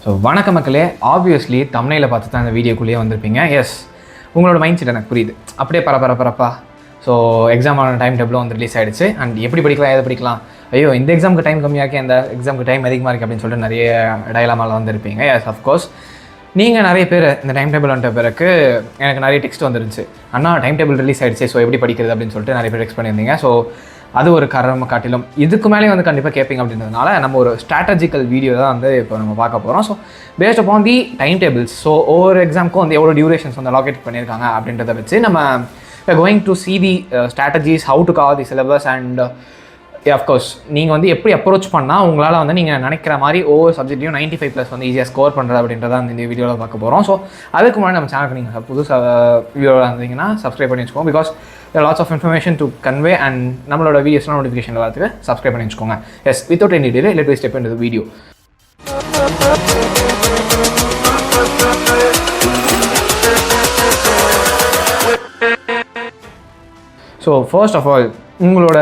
So வணக்க மக்களே, obviously தம்ப்நெயிலை பார்த்து தான் இந்த வீடியோக்குள்ளேயே வந்திருப்பீங்க. எஸ், உங்களோட மைண்ட் செட் எனக்கு புரியுது. அப்படியே பரப்பா. ஸோ எக்ஸாமான டைம் டேபிளும் வந்து ரிலீஸ் ஆகிடுச்சு. அண்ட் எப்படி படிக்கலாம், எதை படிக்கலாம், ஐயோ இந்த எக்ஸாமுக்கு டைம் கம்மியாக்கி அந்த எக்ஸாமுக்கு டைம் அதிகமாக இருக்குது அப்படின்னு சொல்லிட்டு நிறைய டயலாமாவில் வந்துருப்பீங்க. எஸ், அஃப்கோர்ஸ் நீங்கள் நிறைய பேர் இந்த டைம் டேபிள் வந்துட்ட பிறகு எனக்கு நிறைய டெக்ஸ்ட் வந்துருந்துச்சு. அண்ணா டைம் டேபிள் ரிலீஸ் ஆகிடுச்சு, ஸோ எப்படி படிக்கிறது அப்படின்னு சொல்லிட்டு நிறைய பேர் டெக்ஸ்ட் பண்ணியிருந்தீங்க. ஸோ அது ஒரு காரணம் காட்டிலும் இதுக்கு மேலே வந்து கண்டிப்பாக கேட்பீங்க அப்படின்றதுனால நம்ம ஒரு ஸ்ட்ராட்டஜிக்கல் வீடியோ தான் வந்து இப்போ நம்ம பார்க்க போகிறோம். So based upon the time tables, so ஒவ்வொரு எக்ஸாமுக்கும் வந்து எவ்வளோ டியூரேஷன்ஸ் வந்து அலோகேட் பண்ணியிருக்காங்க அப்படின்றத வச்சு நம்ம going to see the strategies, how to cover the syllabus and of course நீங்கள் வந்து எப்படி அப்ரோச் பண்ணால் உங்களால் வந்து நீங்கள் நினைக்கிற மாதிரி ஒவ்வொரு சப்ஜெக்ட்லையும் 95+ வந்து ஈஸியாக ஸ்கோர் பண்ணுறது அப்படின்றத இந்த வீடியோவில் பார்க்க போகிறோம். ஸோ அதுக்கு முன்னாடி நம்ம சேனலுக்கு நீங்கள் புதுசாக வீடியோவில் இருந்தீங்கன்னா சப்ஸ்கிரைப் பண்ணி வச்சுக்கோங்க. Because lots of information to convey and நம்மளோட வீடியோஸ்லாம் நோட்டிஃபிகேஷன் வரதுக்கு சப்ஸ்கிரைப் பண்ணி வச்சுக்கோங்க. Yes, without any delay let we step into the video. So first of all உங்களோட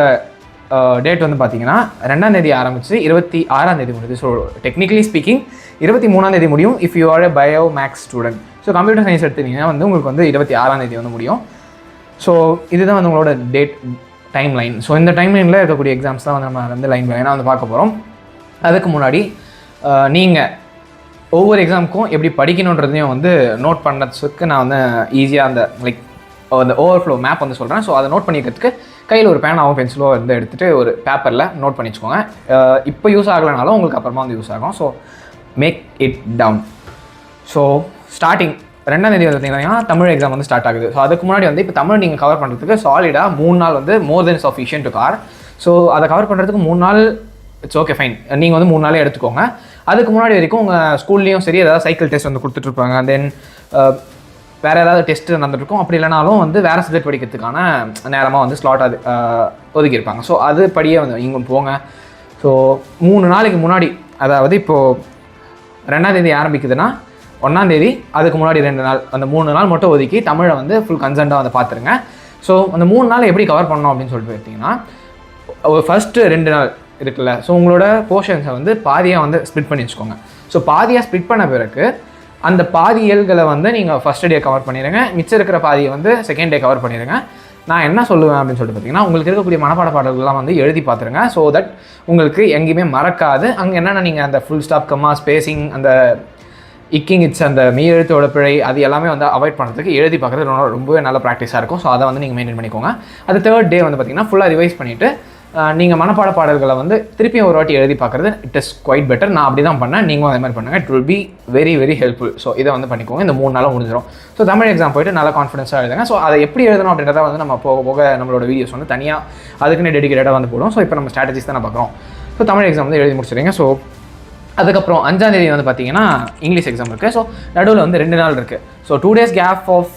டேட் வந்து பார்த்தீங்கன்னா 2ஆம் தேதி ஆரம்பித்து 26ஆம் தேதி முடியுது. ஸோ டெக்னிக்கலி ஸ்பீக்கிங் 23ஆம் தேதி முடியும் if you are a bio maths student. So computer science எடுத்தீங்கன்னா வந்து உங்களுக்கு வந்து 26ஆம் தேதி வந்து முடியும். ஸோ இதுதான் வந்து உங்களோட டேட் டைம் லைன். ஸோ இந்த டைம் லைனில் இருக்கக்கூடிய எக்ஸாம்ஸ் தான் வந்து நம்ம வந்து லைன் லைனாக வந்து பார்க்க போகிறோம். அதுக்கு முன்னாடி நீங்கள் ஒவ்வொரு எக்ஸாமுக்கும் எப்படி படிக்கணுன்றதையும் வந்து நோட் பண்ணுறதுக்கு நான் வந்து ஈஸியாக அந்த அந்த ஓவர்ஃப்ளோ மேப் வந்து சொல்கிறேன். ஸோ அதை நோட் பண்ணிக்கிறதுக்கு கையில் ஒரு பேனாவும் பென்சிலோ வந்து எடுத்துகிட்டு ஒரு பேப்பரில் நோட் பண்ணி வச்சுக்கோங்க. இப்போ யூஸ் ஆகலைனாலும் உங்களுக்கு அப்புறமா வந்து யூஸ் ஆகும். So make it down. So starting 2ஆம் தேதி வந்து பார்த்தீங்கன்னா தமிழ் எக்ஸாம் வந்து ஸ்டார்ட் ஆகுது. ஸோ அதுக்கு முன்னாடி வந்து இப்போ தமிழ் நீங்கள் கவர் பண்ணுறதுக்கு சாலிடாக 3 நாள் வந்து மோர் தென் சஃபிஷியன்ட் டு கவர். ஸோ அதை கவர் பண்ணுறதுக்கு 3 நாள் இட்ஸ் ஓகே ஃபைன். நீங்கள் வந்து 3 நாளே எடுத்துக்கோங்க. அதுக்கு முன்னாடி வரைக்கும் உங்கள் ஸ்கூல்லேயும் சரி ஏதாவது சைக்கிள் டெஸ்ட் வந்து கொடுத்துட்ருப்பாங்க. தென் வேறு ஏதாவது டெஸ்ட் நடந்துருக்கும். அப்படி இல்லைனாலும் வந்து வேறு சப்ஜெக்ட் படிக்கிறதுக்கான நேரமாக வந்து ஸ்லாட் அது ஒதுக்கியிருப்பாங்க. ஸோ அது படியே வந்து இங்கே போங்க. ஸோ 3 நாளைக்கு முன்னாடி, அதாவது இப்போது 2ஆம் தேதி ஆரம்பிக்குதுன்னா 1ஆம் தேதி அதுக்கு முன்னாடி 2 நாள், அந்த 3 நாள் மட்டும் ஒதுக்கி தமிழை வந்து ஃபுல் கன்சென்ட்டாக வந்து பார்த்துருங்க. ஸோ அந்த 3 நாள் எப்படி கவர் பண்ணணும் அப்படின்னு சொல்லிட்டு பார்த்தீங்கன்னா, ஃபஸ்ட்டு 2 நாள் இருக்குல்ல, ஸோ உங்களோட போர்ஷன்ஸை வந்து பாதியாக வந்து ஸ்ப்ளிட் பண்ணி வச்சுக்கோங்க. ஸோ பாதியாக ஸ்ப்ளிட் பண்ண பிறகு அந்த பாதி இயல்களை வந்து நீங்கள் ஃபஸ்ட் டே கவர் பண்ணிடுங்க. மிச்சம் இருக்கிற பாதியை வந்து செகண்ட் டே கவர் பண்ணிடுங்க. நான் என்ன சொல்லுவேன் அப்படின்னு சொல்லிட்டு பார்த்தீங்கன்னா, உங்களுக்கு இருக்கக்கூடிய மனப்பாட பாடல்கள்லாம் வந்து எழுதி பார்த்துருங்க. ஸோ தட் உங்களுக்கு எங்கேயுமே மறக்காது. அங்கே என்னென்ன நீங்கள் அந்த ஃபுல் ஸ்டாப், கம்மா, ஸ்பேசிங், அந்த இக்கிங் இட்ஸ், அந்த மெய் எழுத்தோட பிழை, அது எல்லாமே வந்து அவாய்ட் பண்ணுறதுக்கு எழுதி பார்க்குறது ரொம்பவே நல்ல ப்ராக்டிஸாக இருக்கும். ஸோ அதை வந்து நீங்கள் மெயின்டைன் பண்ணிக்கோங்க. அது தேர்ட் டே வந்து பார்த்திங்கன்னா ஃபுல்லாக ரிவைஸ் பண்ணிவிட்டு நீங்கள் மனப்பாட பாடல்களை வந்து திருப்பியும் ஒரு வாட்டி எழுதி பார்க்குறது இட் இஸ் குவைட் பெட்டர். நான் அப்படி தான் பண்ணேன், நீங்களும் அதே மாதிரி பண்ணுங்கள். It will be very very helpful. So இதை வந்து பண்ணிக்கோங்க. இந்த 3 நாளாக முடிஞ்சிடும். ஸோ தமிழ் எக்ஸாம் போய்ட்டு நல்லா கான்ஃபிடன்ஸாக எழுதுங்க. ஸோ அதை எப்படி எழுதணும் அப்படின்றத வந்து நம்ம போக போக நம்மளோட வீடியோஸ் வந்து தனியாக அதுக்குன்னு டெடிகேட்டடாக வந்து போடும். ஸோ இப்போ நம்ம ஸ்ட்ராட்டஜிஸ் தான் பார்க்குறோம். ஸோ தமிழ் எக்ஸாம் வந்து எழுதி முடிச்சிடுங்க. ஸோ அதுக்கப்புறம் 5ஆம் தேதி வந்து பார்த்தீங்கன்னா இங்கிலீஷ் எக்ஸாம் இருக்குது. ஸோ நடுவில் வந்து 2 நாள் இருக்குது. So 2 days gap of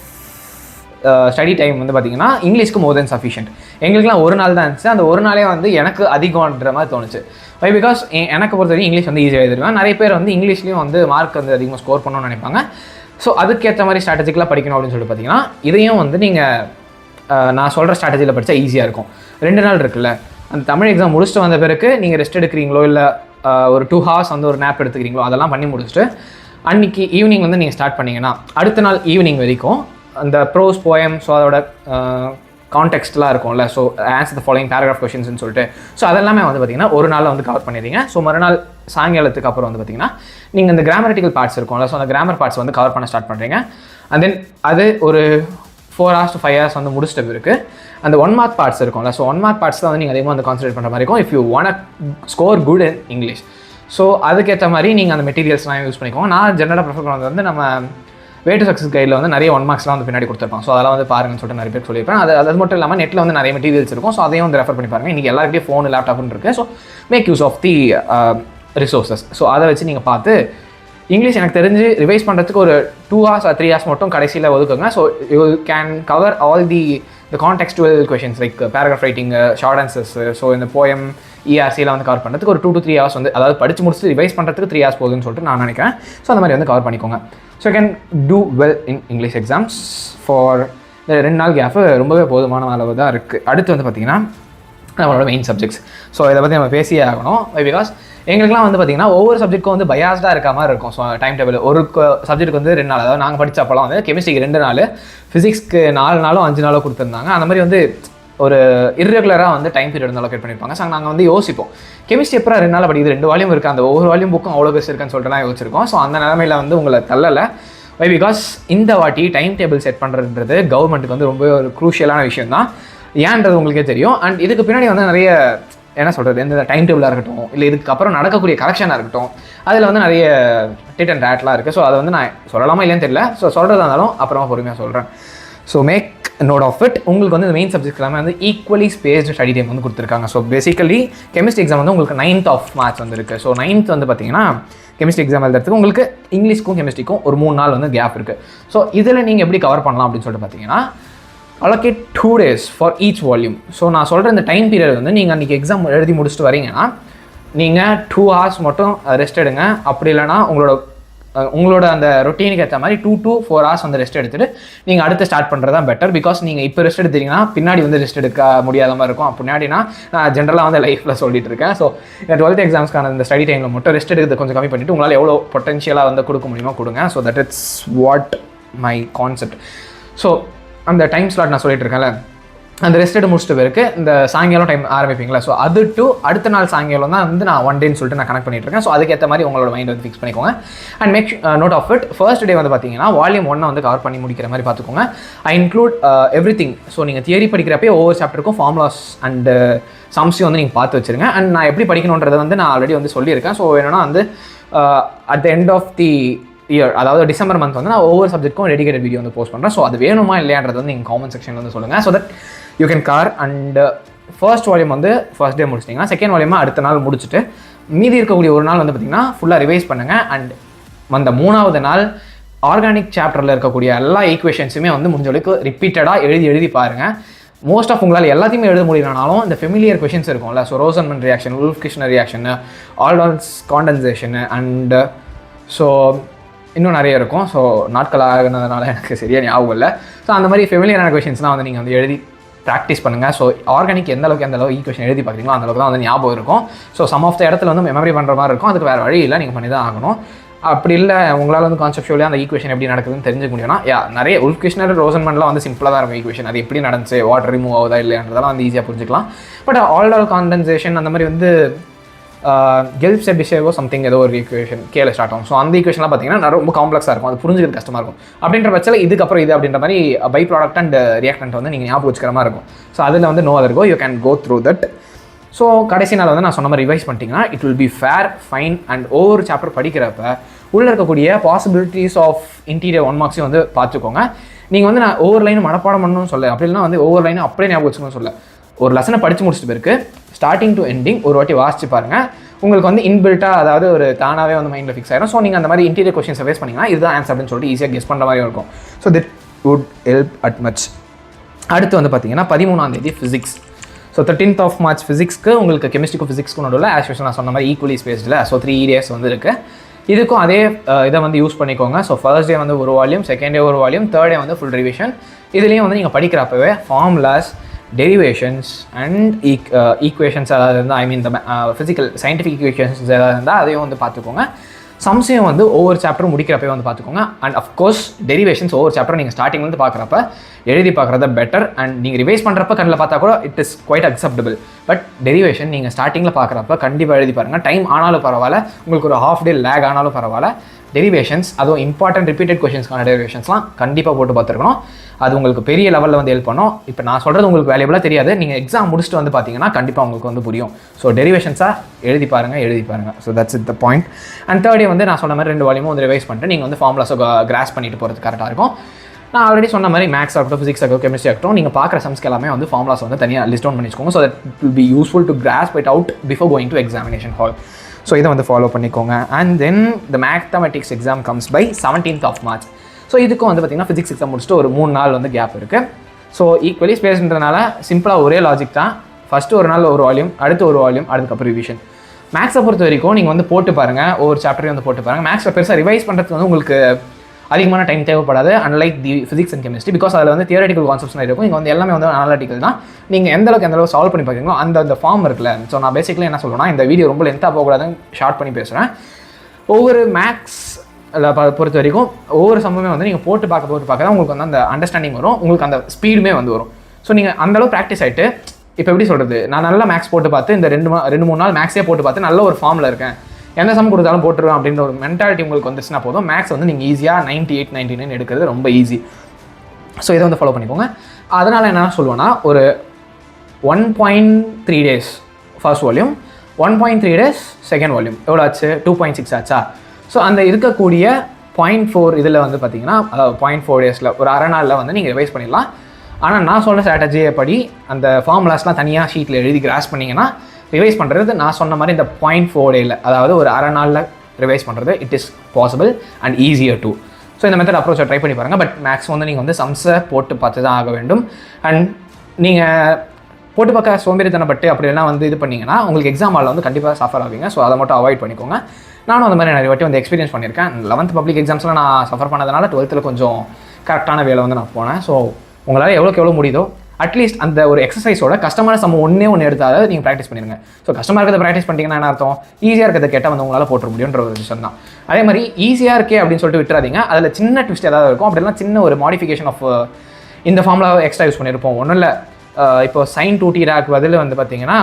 study time வந்து பார்த்தீங்கன்னா இங்கிலீஷ்க்கு மோர் தென் சஃபிஷியன்ட். எங்களுக்குலாம் 1 நாள் தான் இருந்துச்சு. அந்த 1 நாளே வந்து எனக்கு அதிகம்ன்ற மாதிரி தோணுச்சு. வை பிகாஸ் எனக்கு பொறுத்த வரைக்கும் இங்கிலீஷ் வந்து ஈஸியாக எழுதிருவேன். நிறைய பேர் வந்து இங்கிலீஷ்லேயும் வந்து மார்க் வந்து அதிகமாக ஸ்கோர் பண்ணணும்னு நினைப்பாங்க. ஸோ அதுக்கேற்ற மாதிரி ஸ்ட்ராட்டஜிக்கலாக படிக்கணும் அப்படின்னு சொல்லிட்டு பார்த்தீங்கன்னா, இதையும் வந்து நீங்கள் நான் சொல்கிற ஸ்ட்ராட்டஜியில் படித்தா ஈஸியாக இருக்கும். 2 நாள் இருக்குல்ல, அந்த தமிழ் எக்ஸாம் முடிச்சுட்டு வந்த பிறகு நீங்கள் ரெஸ்ட் எடுக்கிறீங்களோ இல்லை ஒரு 2 hours வந்து ஒரு நேப் எடுத்துக்கிறீங்களோ, அதெல்லாம் பண்ணி முடிச்சுட்டு அன்றைக்கி ஈவினிங் வந்து நீங்கள் ஸ்டார்ட் பண்ணிங்கன்னா அடுத்த நாள் ஈவினிங் வரைக்கும் அந்த ப்ரோஸ் போயம், ஸோ அதோட கான்டெக்ஸ்ட்லாம் இருக்கும்ல, so answer the following paragraph கொஷின்ஸ்னு சொல்லிட்டு, ஸோ அதெல்லாமே வந்து பார்த்திங்கன்னா ஒரு நாளில் வந்து கவர் பண்ணிடுறீங்க. ஸோ மறுநாள் சாயங்காலத்துக்கு அப்புறம் வந்து பார்த்திங்கன்னா நீங்கள் இந்த கிராமரிட்டிக்கல் பார்ட்ஸ் இருக்கும்ல, ஸோ அந்த கிராமர் பார்ட்ஸ் வந்து கவர் பண்ண ஸ்டார்ட் பண்ணுறீங்க. அண்ட் தென் அது ஒரு 4 hours to 5 hours வந்து முடிச்சிட்ட பிறகு அந்த 1 mark பார்ட்ஸ் இருக்கும்ல, ஸோ 1 mark பார்ட்ஸ் தான் வந்து நீங்கள் அதிகமாக வந்து கான்சன்ட்ரேட் பண்ணுற மாதிரி இருக்கும். If you want score good in English. So அதுக்கேற்ற மாதிரி நீங்கள் அந்த மெட்டீரியல்ஸ்லாம் யூஸ் பண்ணிக்கோங்க. நான் ஜென்ரலாக ப்ரிஃபர் பண்ணுறது வந்து நம்ம வே டு சக்ஸஸ் கைடில் வந்து நிறைய 1 marksலாம் வந்து பின்னாடி கொடுத்துருப்பாங்க. ஸோ அதெல்லாம் வந்து பாருங்கன்னு சொல்லிட்டு நிறைய பேர் சொல்லியிருப்பேன். அது மட்டும் இல்லாமல் நெட்டில் வந்து நிறைய மெட்டீரியல்ஸ் இருக்கும். ஸோ அதையும் வந்து ரெஃபர் பண்ணி பாருங்கள். இன்றைக்கி எல்லாருக்கிட்டே ஃபோன், லேப்டாப்னு இருக்குது. So make use of the resources. So அதை வச்சு நீங்கள் பார்த்து இங்கிலீஷ் எனக்கு தெரிஞ்சு ரிவைஸ் பண்ணுறதுக்கு ஒரு 2 hours or 3 hours மட்டும் கடைசியில் ஒதுக்குங்க. So you can cover all the contextual questions like paragraph writing, short answers, so இந்த போயம், ERCலாம் வந்து கவர் பண்ணுறதுக்கு ஒரு 2 to 3 hours வந்து, அதாவது படித்து முடிச்சுட்டு ரிவைஸ் பண்ணுறதுக்கு 3 hours போகுதுன்னு சொல்லிட்டு நான் நினைக்கிறேன். ஸோ அந்த மாதிரி வந்து கவர் பண்ணிக்கோங்க. So can do well in English exams for இந்த 2 நாள் கேப்பு ரொம்பவே போதுமான அளவு தான் இருக்குது. அடுத்து வந்து பார்த்திங்கன்னா நம்மளோட மெயின் சப்ஜெக்ட்ஸ். ஸோ இதை பற்றி நம்ம பேசியே ஆகணும். பிகாஸ் எங்களுக்குலாம் வந்து பார்த்திங்கன்னா ஒவ்வொரு சப்ஜெக்ட்டுக்கும் வந்து பயாஸ்டாக இருக்க மாதிரி இருக்கும். ஸோ டைம் டேபிள் ஒரு சப்ஜெக்ட்டுக்கு வந்து 2 நாள், அதாவது நாங்கள் படித்தப்பெல்லாம் வந்து கெமிஸ்ட்ரிக்கு 2 நாள், ஃபிசிக்ஸ்க்கு 4 நாளோ 5 நாளோ கொடுத்துருந்தாங்க. அந்த மாதிரி வந்து ஒரு இர்ரெகுலராக வந்து டைம் பீரியட் வந்து அலோகேட் பண்ணியிருப்பாங்க. ஸோ நாங்கள் வந்து யோசிப்போம், கெமிஸ்ட்ரி எப்போ 2 நாள் படிக்குது, 2 வால்யூம் இருக்குது, அந்த ஒவ்வொரு வால்யூம் புக்கும் அவ்வளோ பெருசு இருக்குன்னு சொல்லிட்டுலாம் யோசிச்சிருக்கோம். ஸோ அந்த நிலமையில் வந்து உங்களை தள்ளலை. வை பிகாஸ் இந்த வாட்டி டைம் டேபிள் செட் பண்ணுறதுன்றது கவர்மெண்ட்டுக்கு வந்து ரொம்ப ஒரு க்ரூஷியலான விஷயம் தான். ஏன்றது உங்களுக்கே தெரியும். அண்ட் இதுக்கு பின்னாடி வந்து நிறைய என்ன சொல்கிறது, இந்த டைம் டேபிளாக இருக்கட்டும், இல்லை இதுக்கப்புறம் நடக்கக்கூடிய கரெக்ஷனாக இருக்கட்டும், அதில் வந்து நிறைய டிட் அண்ட் ரேட்லாம் இருக்குது. ஸோ அதை வந்து நான் சொல்லலாமா இல்லைன்னு தெரியல. ஸோ சொல்கிறதா இருந்தாலும் அப்புறமா பொறுமையாக சொல்கிறேன். So make note of it. உங்களுக்கு வந்து இந்த மெயின் சப்ஜெக்ட் எல்லாமே வந்து ஈக்குவலி ஸ்பேஸ்டு ஸ்டடி டைம் வந்து கொடுத்துருக்காங்க. ஸோ பேசிக்கலி கெமிஸ்ட்ரி எக்ஸாம் வந்து உங்களுக்கு 9th of March வந்து இருக்குது. ஸோ 9th வந்து பார்த்தீங்கன்னா கெமிஸ்ட்ரி எக்ஸாம் எழுதுறதுக்கு உங்களுக்கு இங்கிலீஷ்க்கும் கெமிஸ்ட்ரிக்கும் ஒரு 3 நாள் வந்து கேப் இருக்குது. ஸோ இதில் நீங்கள் எப்படி கவர் பண்ணலாம் அப்படின்னு சொல்லிட்டு பார்த்தீங்கன்னா, allocate 2 days for each volume. So நான் சொல்கிற இந்த டைம் பீரியட் வந்து நீங்கள் அன்றைக்கி எக்ஸாம் எழுதி முடிச்சுட்டு வரீங்கன்னா நீங்கள் 2 hours மட்டும் ரெஸ்ட் எடுங்க. அப்படி இல்லைனா உங்களோட அந்த ரொட்டீனுக்கு ஏற்ற மாதிரி 2 to 4 hours வந்து ரெஸ்ட் எடுத்துகிட்டு நீங்கள் அடுத்து ஸ்டார்ட் பண்ணுறது தான் பெட்டர். பிகாஸ் நீங்கள் இப்போ ரெஸ்ட் எடுத்தீங்கன்னா பின்னாடி வந்து ரெஸ்ட் எடுக்க முடியாத மாதிரி இருக்கும். பின்னாடினா நான் ஜென்ரலாக வந்து லைஃப்பில் சொல்லிட்டு இருக்கேன். ஸோ இந்த 12th எக்ஸாம்ஸ்க்கான இந்த ஸ்டடி டைமில் மட்டும் ரெஸ்ட் எடுக்கிறது கொஞ்சம் கம்மி பண்ணிவிட்டு உங்களால் எவ்வளோ பொட்டன்ஷியலாக வந்து கொடுக்க முடியுமோ கொடுங்க. So that it's what my concept. So அந்த டைம் ஸ்லாட் நான் சொல்லிட்டு இருக்கேன்ல, அந்த ரெஸ்ட் எடுத்து முடிச்சுட்டு பேருக்கு இந்த சாயங்காலம் டைம் ஆரம்பிப்பீங்களா, ஸோ அது டு அடுத்த நாள் சாயங்காலம் தான் வந்து நான் 1 டேன்னு சொல்லிட்டு நான் கனெக்ட் பண்ணிட்டு இருக்கேன். ஸோ அதுக்கேற்ற மாதிரி உங்களோட மைண்ட் வந்து ஃபிக்ஸ் பண்ணிக்கோங்க. And make note of it. First day வந்து பார்த்தீங்கன்னா வால்யூம் 1 வந்து கவர் பண்ணி முடிக்கிற மாதிரி பார்த்துக்கோங்க. ஐ இன்க்ளூட் எவ்ரி திங். ஸோ நீங்கள் தியரி படிக்கிறப்பே ஒவ்வொரு சாப்டருக்கும் ஃபார்முலாஸ் அண்ட் சம்ஸையும் வந்து நீங்கள் பார்த்து வச்சுருங்க. அண்ட் நான் எப்படி படிக்கணுன்றதை வந்து நான் ஆல்ரெடி வந்து சொல்லியிருக்கேன். ஸோ என்னன்னா வந்து at the end of the year, அதாவது டிசம்பர் மந்த் வந்து நான் ஒவ்வொரு சப்ஜெக்ட்க்கும் டெடிகேட்டட் வீடியோ வந்து போஸ்ட் பண்ணுறேன். ஸோ அது வேணுமா இல்லையான்றது வந்து நீங்கள் காமெண்ட் செக்ஷன் வந்து சொல்லுங்கள். So that you can car. And first volume வந்து ஃபர்ஸ்ட் டே முடிச்சிட்டிங்கன்னா செகண்ட் வால்யூமாக அடுத்த நாள் முடிச்சுட்டு மீதி இருக்கக்கூடிய ஒரு நாள் வந்து பார்த்திங்கன்னா ஃபுல்லாக ரிவைஸ் பண்ணுங்கள். அண்ட் அந்த 3வது நாள் ஆர்கானிக் சாப்டரில் இருக்கக்கூடிய எல்லா ஈக்குவேஷன்ஸுமே வந்து முடிஞ்ச அளவுக்கு ரிப்பீட்டடாக எழுதி பாருங்கள். மோஸ்ட் ஆஃப் உங்களால் எல்லாத்தையுமே எழுத முடியலனாலும் இந்த ஃபெமிலியர் கொஷின்ஸ் இருக்கும்ல, ஸோ ரோசன்மன் ரியாக்ஷன், உல்ஃப் கிருஷ்ணர் ரியாக்ஷன், ஆல்டான்ஸ் காண்டன்சேஷன் அண்ட் ஸோ இன்னும் நிறைய இருக்கும். ஸோ நாட்கள் ஆகினதுனால எனக்கு சரியாக ஞாபகம் இல்லை. ஸோ அந்த மாதிரி ஃபெமிலியரான கொஷின்ஸ்லாம் வந்து நீங்கள் வந்து எழுதி ப்ராக்டிஸ் பண்ணுங்கள். ஸோ ஆர்கானிக் எந்த அளவுக்கு ஈக்குவேஷன் எழுதி பார்க்குறீங்களோ அந்த அளவுக்கு தான் வந்து ஞாபகம் இருக்கும். ஸோ சம் ஆஃப் த இடத்துல வந்து மெமரி பண்ணுற மாதிரி இருக்கும். அதுக்கு வேறு வழி இல்லை, நீங்கள் பண்ணி தான் ஆகணும். அப்படி இல்லை உங்களால் வந்து கான்செப்டுவலியாக அந்த ஈக்குவேஷன் எப்படி நடக்குதுன்னு தெரிஞ்சுக்க முடியும்னா, நிறைய உல்ஃப் கிருஷ்ணர் ரோசன்மன்லாம் வந்து சிம்பிளாக தான் இருக்கும் ஈக்குவேஷன். அது எப்படி நடந்துச்சு, வாட்டர் ரிமூவ் ஆகுதா இல்லைன்றதெல்லாம் வந்து ஈஸியாக புரிஞ்சுக்கலாம். பட் ஆல்டால் காண்டன்சேஷன் அந்த மாதிரி வந்து கெல்ப் செபிஷேவோ சம்திங் ஏதோ ஒரு ஈக்குவேஷன் கேல ஸ்டார்ட் ஆகும். ஸோ அந்த ஈக்குவேஷன்லாம் பார்த்தீங்கன்னா ரொம்ப காம்ப்ளெக்ஸாக இருக்கும், அது புரிஞ்சுக்கிறது கஷ்டமாக இருக்கும். அப்படின்ற பட்சத்தில் இதுக்கப்புறம் இது அப்படின்ற மாதிரி பை ப்ராடக்ட் அண்ட் ரியாக்டன்ட் வந்து நீங்கள் ஞாபகம் வச்சுக்கிற மாதிரி இருக்கும். ஸோ அதில் வந்து no other go, you can go through that. So கடைசி நாள் வந்து நான் சொன்ன மாதிரி ரிவைஸ் பண்ணிட்டீங்கன்னா it will be fair fine. And ஒவ்வொரு சாப்டர் படிக்கிறப்ப உள்ளே இருக்கக்கூடிய பாசிபிலிட்டிஸ் ஆஃப் இன்டீரியர் 1 மார்க்ஸையும் வந்து பார்த்துக்கோங்க. நீங்கள் வந்து நான் ஒவ்வொரு லைனும் மனப்பாடம் பண்ணணும்னு சொல்ல, அப்படி இல்லைனா வந்து ஒவ்வொரு லைனும் அப்படியே ஞாபகம் வச்சுக்கணும்னு சொல்ல, ஒரு லெசனை படித்து முடிச்சுட்டு பிறகு ஸ்டார்டிங் டு எண்டிங் ஒரு வாட்டி வாசிச்சு பாருங்கள். உங்களுக்கு வந்து இன்பில்ட்டாக அதாவது ஒரு தானாகவே வந்து மைண்டில் ஃபிக்ஸ் ஆகிடும். ஸோ நீங்கள் அந்த மாதிரி இன்டீரியர் கொஸ்டின்ஸை ஃபேஸ் பண்ணிங்கன்னா இதுதான் ஆன்சர் அப்படின்னு சொல்லிட்டு ஈஸியாக கெஸ் பண்ணுற மாதிரி இருக்கும். ஸோ திட் வுட் ஹெல்ப் அட் மச். அடுத்து வந்து பார்த்தீங்கன்னா 13ஆம் தேதி physics. So 13th of March ஃபிசிக்ஸ்க்கு உங்களுக்கு கெமிஸ்ட்ரிக்கும் ஃபிசிக்ஸ்க்கும் நடுவில் ஆஸ் யூஷுவல் நான் சொன்ன மாதிரி ஈக்குவலி ஸ்பேஸ்டில். ஸோ 3 days வந்து இருக்குது. இதுக்கும் அதே இதை வந்து யூஸ் பண்ணிக்கோங்க. ஸோ ஃபர்ஸ்ட் டே வந்து ஒரு வால்யூம், செகண்ட் டே ஒரு வால்யூம், தேர்ட் டே வந்து ஃபுல் ரிவிஷன். இதுலேயும் வந்து நீங்கள் படிக்கிறப்பவே ஃபார்முலாஸ், டெரிவேஷன்ஸ் அண்ட் ஈக்குவேஷன்ஸ் அதாவது இருந்தால் ஐ மீன் இந்த ஃபிசிக்கல் சயின்டிஃபிக் ஈக்குவேஷன்ஸ் ஏதாவது இருந்தால் அதையும் வந்து பார்த்துக்கோங்க. சம்ஸையும் வந்து ஒவ்வொரு சாப்டரும் முடிக்கிறப்ப வந்து பார்த்துக்கோங்க. அண்ட் அஃப்கோர்ஸ் டெரிவேஷன்ஸ் ஒவ்வொரு சாப்டர் நீங்கள் ஸ்டார்டிங்லேருந்து பார்க்குறப்ப எழுதி பார்க்குறத பெட்டர். அண்ட் நீங்கள் ரிவைஸ் பண்ணுறப்ப கண்ணில் பார்த்தா கூட it is quite acceptable. But derivation நீங்கள் ஸ்டார்டிங்கில் பார்க்குறப்ப கண்டிப்பாக எழுதி பாருங்கள். டைம் ஆனாலும் பரவாயில்ல, உங்களுக்கு ஒரு ஹாஃப் டே லேக் ஆனாலும் பரவாயில்ல. டெரிவேஷன்ஸ் அதுவும் இம்பார்ட்டன்ட் ரிப்பீட்டட் கொஷின்ஸ்க்கான டெரிவேஷன்ஸ்லாம் கண்டிப்பாக போட்டு பார்த்துருக்கணும். அது உங்களுக்கு பெரிய லெவலில் வந்து ஹெல்ப் பண்ணும். இப்போ நான் சொல்கிறது உங்களுக்கு வேல்யூபிளாக தெரியாது, நீங்கள் எக்ஸாம் முடிச்சுட்டு வந்து பார்த்தீங்கன்னா கண்டிப்பாக உங்களுக்கு வந்து புரியும். ஸோ டெரிவேஷன்ஸாக எழுதி பாருங்கள். So that's it the point. And third day வந்து நான் சொன்ன மாதிரி 2 வால்யூமும் வந்து ரிவைஸ் பண்ணிட்டு நீங்கள் வந்து ஃபார்முலாஸை கிராஸ் பண்ணிட்டு போகிறது கரெக்டாக இருக்கும். நான் ஆல்ரெடி சொன்ன மாதிரி மேக்ஸ் ஆகட்டும், ஃபிசிக்ஸ் ஆகட்டும், கெமிஸ்ட்ரி ஆகட்டும், நீங்கள் பார்க்குற சம்ஸ்க்கு எல்லாமே வந்து ஃபார்முலாஸ் வந்து தனியாக லிஸ்ட் டவுன் பண்ணி வச்சுக்கோங்க. So that will be useful to grasp it out before going to examination hall. So இதை வந்து ஃபாலோ பண்ணிக்கோங்க. And then the mathematics exam comes by 17th of March. So இதுக்கும் வந்து பார்த்திங்கன்னா ஃபிசிக்ஸ் எக்ஸாம் முடிச்சுட்டு ஒரு 3 நாள் வந்து கேப் இருக்குது. ஸோ ஈக்குவலி ஸ்பேஸ்ன்றதுனால சிம்பிளாக ஒரே லாஜிக் தான். ஃபஸ்ட்டு ஒரு நாள் ஒரு வால்யூம், அடுத்து ஒரு வால்யூம், அதுக்கப்புறம் ரிவிஷன். மேக்ஸை பொறுத்த வரைக்கும் நீங்கள் வந்து போட்டு பாருங்கள், ஒவ்வொரு சாப்டரையும் வந்து போட்டு பாருங்கள். மேக்ஸில் பெருசாக ரிவைஸ் பண்ணுறதுக்கு வந்து உங்களுக்கு அதிகமான டைம் தேவைப்படாது. Unlike the physics and chemistry, because அதில் வந்து தியரட்டிக்கல் கான்செப்ட்ஸ் நிறைய இருக்கும். இங்கே வந்து எல்லாமே வந்து அனாலிட்டிக்கல் தான். நீங்கள் எந்த அளவுக்கு சால்வ் பண்ணி பார்க்குறீங்களோ அந்த ஃபார்ம் இருக்குல்ல. ஸோ நான் பேசிக்கலி என்ன சொல்லுவேன்னா, இந்த வீடியோ ரொம்ப லென்த்தாக போகக்கூடாதுன்னு ஷார்ட் பண்ணி பேசுகிறேன். ஒவ்வொரு மேக்ஸ் பொறுத்த வரைக்கும் ஒவ்வொரு சம்பவமே வந்து நீங்கள் போட்டு பார்க்க தான் உங்களுக்கு வந்து அந்த அண்டர்ஸ்டாண்டிங் வரும், உங்களுக்கு அந்த ஸ்பீடுமே வந்து வரும். ஸோ நீங்கள் அந்தளவு ப்ராக்டிஸ் ஆகிட்டு, இப்போ எப்படி சொல்கிறது, நான் நல்லா மேக்ஸ் போட்டு பார்த்து இந்த 2-3 நாள் மேக்ஸே போட்டு பார்த்து நல்ல ஒரு ஃபார்மில் இருக்கேன், எந்த சம் கொடுத்தாலும் போட்டுருவேன் அப்படின்ற ஒரு மென்டாலிட்டி உங்களுக்கு வந்துச்சுன்னா போதும், மேக்ஸ் வந்து நீங்கள் ஈஸியாக 98, 99 எடுக்கிறது ரொம்ப ஈஸி. ஸோ இதை வந்து ஃபாலோ பண்ணிக்கோங்க. அதனால் என்ன சொல்லுவேன்னா, ஒரு 1.3 days first volume, 1.3 days second volume, எவ்வளோ ஆச்சு? 2.6 ஆச்சா? ஸோ அந்த இருக்கக்கூடிய 0.4 இதில் வந்து பார்த்தீங்கன்னா, அதாவது 0.4 days ஒரு அரை நாளில் வந்து நீங்கள் ரிவைஸ் பண்ணிடலாம். ஆனால் நான் சொன்ன ஸ்ட்ராட்டஜியை படி அந்த ஃபார்முலாஸ்லாம் தனியாக ஷீட்டில் எழுதி கிராஸ் பண்ணிங்கன்னா ரிவைஸ் பண்ணுறது நான் சொன்ன மாதிரி இந்த 0.4 days, அதாவது ஒரு அரை நாளில் ரிவைஸ் பண்ணுறது it is possible and easier too. So இந்த மெத்தட் அப்ரோச்சை ட்ரை பண்ணி பாருங்கள். பட் மேக்ஸ் வந்து நீங்கள் வந்து சம்ஸை போட்டு பார்த்து தான் ஆக வேண்டும். அண்ட் நீங்கள் போட்டு பார்க்க சோம்பேறித்தனப்பட்டு அப்படிலாம் வந்து இது பண்ணிங்கன்னா உங்களுக்கு எக்ஸாம் ஹாலில் வந்து கண்டிப்பாக சஃபர் ஆவீங்க. ஸோ அதை மட்டும் அவாய்ட் பண்ணிக்கோங்க. நானும் அந்த மாதிரி நிறைய வாட்டி வந்து எக்ஸ்பீரியன்ஸ் பண்ணியிருக்கேன். 11th பப்ளிக் எக்ஸாம்ஸில் நான் சஃபர் பண்ணதுனால 12th கொஞ்சம் கரெக்டான வேலை வந்து நான் போனேன். ஸோ உங்களால் எவ்வளோ முடியுதோ அட்லீஸ்ட் அந்த ஒரு எக்ஸசைஸோட கஷ்டமான சம் ஒன்றே எடுத்தால் நீங்கள் ப்ராக்டிஸ் பண்ணிடுங்க. ஸோ கஷ்டமாக இருக்கிறத ப்ராக்டிஸ் பண்ணிட்டீங்கன்னா என்ன அர்த்தம்? ஈஸியாக இருக்கிறத கேட்டால் வந்து உங்களால் போட்டுற முடியுன்ற ஒரு விஷயம் தான். அதே மாதிரி ஈஸியாக இருக்கே அப்படின்னு சொல்லிட்டு விட்டுறாதீங்க. அதில் சின்ன ட்விஸ்ட் ஏதாவது இருக்கும், அப்படிலாம் சின்ன ஒரு மாடிஃபிகேஷன் ஆஃப் இந்த ஃபார்முலா எக்ஸ்ட்ரா யூஸ் பண்ணியிருப்போம். ஒன்றும் இல்லை, இப்போ sin 2θ பதில் வந்து பார்த்தீங்கன்னா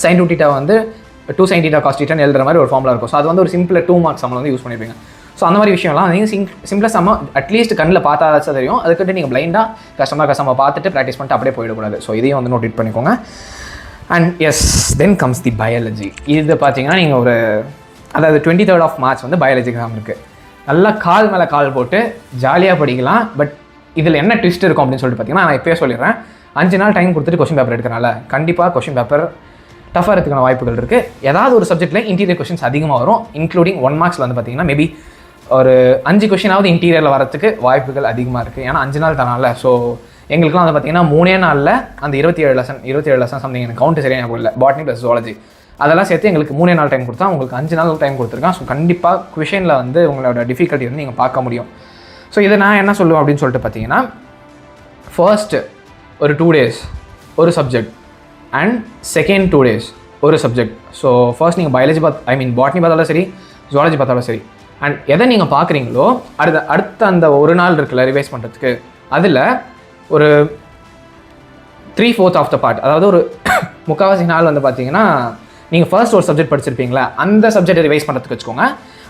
sin 2θ வந்து 2 sin θ cos θ எழுதுற மாதிரி ஒரு ஃபார்முலா இருக்கும். ஸோ அது வந்து ஒரு சிம்பிள் 2 மார்க்ஸ் சம்மில் வந்து யூஸ் பண்ணியிருப்பீங்க. ஸோ அந்த மாதிரி விஷயம்லாம் நீங்கள் சிம்பிளாக சம்ம அட்லீஸ்ட் கண்ணில் பார்த்தாச்சும் தெரியும். அதுக்கிட்ட நீங்கள் பிளைண்டாக கஸ்டமர் பார்த்துட்டு ப்ராக்டிஸ் பண்ணிட்டு அப்படியே போயிடக்கூடாது. ஸோ இதையும் வந்து நோட் பண்ணிக்கோங்க. And yes, then comes the biology. இது பார்த்தீங்கன்னா நீங்கள் ஒரு அதாவது 23rd March வந்து பயாலஜி எக்ஸாம் இருக்குது. நல்லா கால் மேலே கால் போட்டு ஜாலியாக படிக்கலாம். பட் இதில் என்ன ட்விஸ்ட் இருக்கும் அப்படின்னு சொல்லிட்டு பார்த்தீங்கன்னா, நான் இப்போயே சொல்லிடுறேன், 5 நாள் டைம் கொடுத்துட்டு கொஷின் பேப்பர் எடுக்கிறனால கண்டிப்பாக கொஷின் பேப்பர் டஃபாக இருக்கிற வாய்ப்புகள் இருக்குது. ஏதாவது ஒரு சப்ஜெக்ட்டில் இன்டீரியர் கொஷின்ஸ் அதிகமாக வரும். இன்க்ளூடிங் 1 marks வந்து பார்த்தீங்கன்னா மேபி ஒரு 5 கொஷினாவது இன்டீரியரில் வரத்துக்கு வாய்ப்புகள் அதிகமாக இருக்குது. ஏன்னா 5 நாள் தானால. ஸோ எங்களுக்குலாம் வந்து பார்த்தீங்கன்னா 3 நாளில் அந்த 27 லெசன் சம்திங் எனக்கு கவுண்ட் சரியாக ஞாபகம் இல்லை, பாட்னி ப்ளஸ் ஜுவாலஜி அதெல்லாம் சேர்த்து எங்களுக்கு 3 நாள் டைம் கொடுத்தா, உங்களுக்கு 5 நாள் டைம் கொடுத்துருக்கான். ஸோ கண்டிப்பாக கொஷினில் வந்து உங்களோட டிஃபிகல்ட்டி வந்து நீங்கள் பார்க்க முடியும். ஸோ இதை நான் என்ன சொல்லுவேன் அப்படின்னு சொல்லிட்டு பார்த்தீங்கன்னா, ஃபர்ஸ்ட்டு ஒரு 2 days ஒரு சப்ஜெக்ட் அண்ட் செகண்ட் 2 days ஒரு சப்ஜெக்ட். ஸோ ஃபர்ஸ்ட் நீங்கள் பயாலஜி பாட்னி பார்த்தாலும் சரி, ஜுவாலஜி பார்த்தாலும் சரி, அண்ட் எதை நீங்கள் பார்க்குறீங்களோ அடுத்த அந்த ஒரு நாள் இருக்குல்ல ரிவைஸ் பண்ணுறதுக்கு, அதில் ஒரு 3/4 ஆஃப் த பார்ட், அதாவது ஒரு முக்கால்வாசி நாள் வந்து பார்த்தீங்கன்னா நீங்கள் ஃபர்ஸ்ட் ஒரு சப்ஜெக்ட் படிச்சிருப்பீங்களா, அந்த சப்ஜெக்டை ரிவைஸ் பண்ணுறதுக்கு வச்சுக்கோங்க.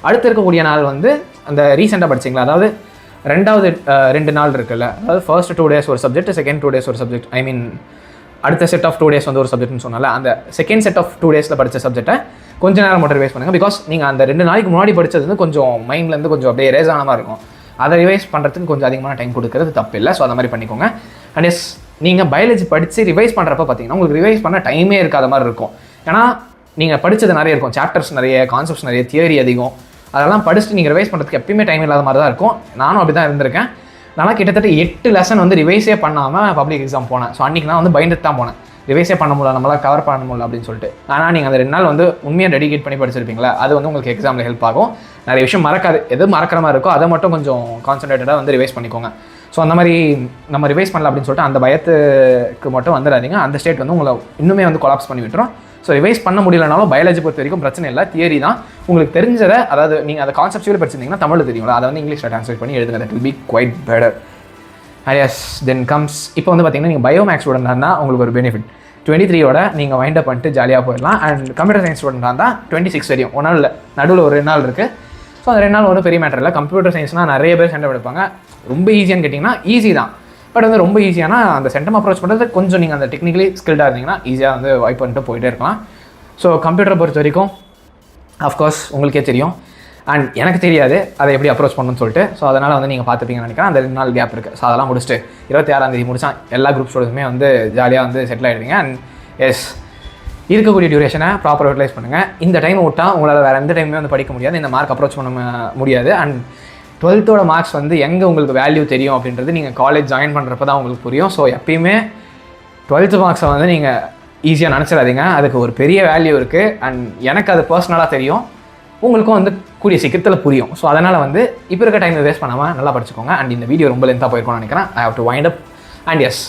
அடுத்து இருக்கக்கூடிய நாள் வந்து அந்த ரீசெண்டாக படிச்சிங்களா, அதாவது ரெண்டாவது 2 நாள் இருக்குல்ல, அதாவது ஃபர்ஸ்ட் 2 days ஒரு சப்ஜெக்ட், செகண்ட் 2 days ஒரு சப்ஜெக்ட், அடுத்த செட் ஆஃப் 2 days வந்து ஒரு சப்ஜெக்ட்னு சொன்னால, அந்த செகண்ட் செட் ஆஃப் 2 days படித்த சப்ஜெக்ட்டை கொஞ்ச நேரம் மட்டும் ரிவைஸ் பண்ணுங்கள். பிகாஸ் நீங்கள் அந்த 2 நாளைக்கு முன்னாடி படித்தது வந்து கொஞ்சம் மைண்ட்லேருந்து கொஞ்சம் அப்படியே எரேஸ் ஆன மாதிரி இருக்கும். அதை ரிவைஸ் பண்ணுறதுக்கு கொஞ்சம் அதிகமான டைம் கொடுக்குறது தப்பு இல்லை. ஸோ அந்த மாதிரி பண்ணிக்கோங்க. அண்ட் எஸ், நீங்கள் பயாலஜி படித்து ரிவைஸ் பண்ணுறப்ப பார்த்தீங்கன்னா உங்களுக்கு ரிவைஸ் பண்ண டைமே இருக்காத மாதிரி இருக்கும். ஏன்னா நீங்கள் படித்தது நிறைய இருக்கும், சாப்டர்ஸ் நிறைய, கான்செப்ட்ஸ் நிறைய, தியரி அதிகம். அதெல்லாம் படிச்சுட்டு நீங்கள் ரிவைஸ் பண்ணுறதுக்கு எப்பயுமே டைம் இல்லாத மாதிரி தான் இருக்கும். நானும் அப்படி தான் இருந்திருக்கேன். நான் கிட்டத்தட்ட 8 லெசன் வந்து ரிவைஸே பண்ணாமல் பப்ளிக் எக்ஸாம் போனேன். ஸோ அன்றைக்கி நான் வந்து பயந்துட்டு தான் போனேன், ரிவைஸே பண்ண முடியல, நம்மளால் கவர் பண்ண முடியல அப்படின்னு சொல்லிட்டு. ஆனால் நீங்கள் அந்த 2 நாள் வந்து உண்மையாக டெடிகேட் பண்ணி படிச்சிருப்பீங்களா, அது வந்து உங்களுக்கு எக்ஸாமில் ஹெல்ப் ஆகும். நிறைய விஷயம் மறக்காது, எது மறக்கிற மாதிரி இருக்கோ அதை மட்டும் கொஞ்சம் கான்சன்ட்ரேட்டடாக வந்து ரிவைஸ் பண்ணிக்கோங்க. ஸோ அந்த மாதிரி நம்ம ரிவைஸ் பண்ணல அப்படின்னு சொல்லிட்டு அந்த பயத்துக்கு மட்டும் வந்துடாதீங்க. அந்த ஸ்டேட் வந்து உங்களை இன்னுமே வந்து கொலாப்ஸ் பண்ணி விட்டுரும். ஸோ ரிவைஸ் பண்ண முடியலனாலும் பயாலஜி பொறுத்த வரைக்கும் பிரச்சனை இல்லை, தியரி தான். உங்களுக்கு தெரிஞ்சதை, அதாவது நீங்கள் அதை கான்செப்ட்ஸுவல் படிச்சிருந்தீங்கன்னா தமிழ் தெரியுங்களா, அதை வந்து இங்கிலீஷில் ட்ரான்ஸ்லேட் பண்ணி எழுதுங்க. That will be quite better. Yes, then comes இப்போ வந்து பார்த்தீங்கன்னா நீங்கள் பயோமேக்ஸ் ஸ்டூடெண்டாக இருந்தால் உங்களுக்கு ஒரு பெனிஃபிட், 23 நீங்கள் வைண்ட் அப் பண்ணிட்டு ஜாலியாக போயிடலாம். அண்ட் கம்ப்யூட்டர் சயின்ஸ் ஸ்டூடெண்டாக இருந்தால் 26 வரையும், ஒரு நாள் இல்லை, நடுவில் ஒரு 2 நாள் இருக்குது. ஸோ அந்த 2 நாள் ஒன்றும் பெரிய மேட்டர் இல்லை. கம்ப்யூட்டர் சயின்ஸ்னால் நிறைய பேர் சென்டம் எடுப்பாங்க. ரொம்ப ஈஸியான்னு கேட்டிங்கன்னா ஈஸி தான். பட் வந்து ரொம்ப ஈஸியானா அந்த சென்டம் அப்ரோச் பண்ணுறது கொஞ்சம் நீங்கள் அந்த டெக்னிக்கலி ஸ்கில்டாக இருந்தீங்கன்னா ஈஸியாக வந்து வைப் பண்ணிட்டு போயிட்டே இருக்கலாம். ஸோ கம்ப்யூட்டரை பொறுத்த வரைக்கும் அஃப்கோர்ஸ் உங்களுக்கே தெரியும், அண்ட் எனக்கு தெரியாது அதை எப்படி அப்ரோச் பண்ணணும்னு சொல்லிட்டு. ஸோ அதனால் வந்து நீங்கள் பார்த்துப்பீங்கன்னு நினைக்கிறேன். அந்த 2 நாள் கேப் இருக்குது. ஸோ அதெல்லாம் முடிச்சுட்டு 26 முடிச்சா எல்லா குரூப் ஸ்டூடெண்ட்ஸுமே வந்து ஜாலியாக வந்து செட்டில் ஆகிடுவீங்க. அண்ட் எஸ், இருக்கக்கூடிய டியூரேஷனை ப்ராப்பர் யூட்டிலைஸ் பண்ணுங்கள். இந்த டைம் விட்டால் உங்களால் வேறு எந்த டைமே வந்து படிக்க முடியாது, இந்த மார்க் அப்ரோச் பண்ண முடியாது. அண்ட் 12th மார்க்ஸ் வந்து எங்கே உங்களுக்கு வேல்யூ தெரியும் அப்படின்றது நீங்கள் காலேஜ் ஜாயின் பண்ணுறப்ப தான் உங்களுக்கு புரியும். ஸோ எப்பயுமே 12th மார்க்ஸை வந்து நீங்கள் ஈஸியாக நினச்சிடாதீங்க, அதுக்கு ஒரு பெரிய வேல்யூ இருக்குது. அண்ட் எனக்கு அது பர்சனலாக தெரியும். உங்களுக்கும் வந்து கூடிய சீக்கிரத்தில் புரியும். ஸோ அதனால் வந்து இப்போ இருக்க டைம் வேஸ்ட் பண்ணாமல் நல்லா படிச்சுக்கோங்க. அண்ட் இந்த வீடியோ ரொம்ப லென்த்தாக போயிருக்கோம்னு நினைக்கிறேன். I have to wind up and yes,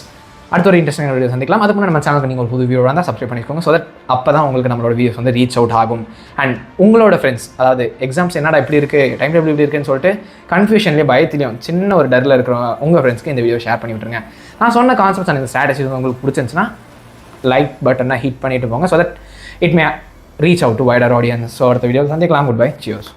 அடுத்த ஒரு இன்ட்ரெஸ்டிங் வீடியோ சந்திக்கலாம். அதுக்கு முன்னாடி நம்ம சேனலுக்கு நீங்கள் ஒரு புது வியூவாக இருந்தால் சப்ஸ்கிரைப் பண்ணிக்கோங்க. ஸோ தட் அப்போ தான் உங்களுக்கு நம்மளோட வீடியோஸ் வந்து ரீச் அவுட் ஆகும். அண்ட் உங்களோட ஃப்ரெண்ட்ஸ், அதாவது எக்ஸாம்ஸ் என்னடா இப்படி இருக்குது, டைம் டேபிள் இப்படி இருக்குன்னு சொல்லிட்டு கன்ஃபியூஷன்லேயே பயத்திலையும் சின்ன ஒரு டரில் இருக்கிற உங்கள் ஃப்ரெண்ட்ஸ்க்கு இந்த வீடியோ ஷேர் பண்ணி விட்டுருங்க. நான் சொன்ன கான்செப்ட்ஸ் அண்ட் இந்த ஸ்ட்ராட்டஜிஸ் உங்களுக்கு பிடிச்சிருந்துச்சுன்னா லைக் பட்டனை ஹிட் பண்ணிட்டு போங்க. So that it may reach out to wider audience. So, அடுத்த வீடியோவில் சந்திக்கலாம். Good bye, cheers.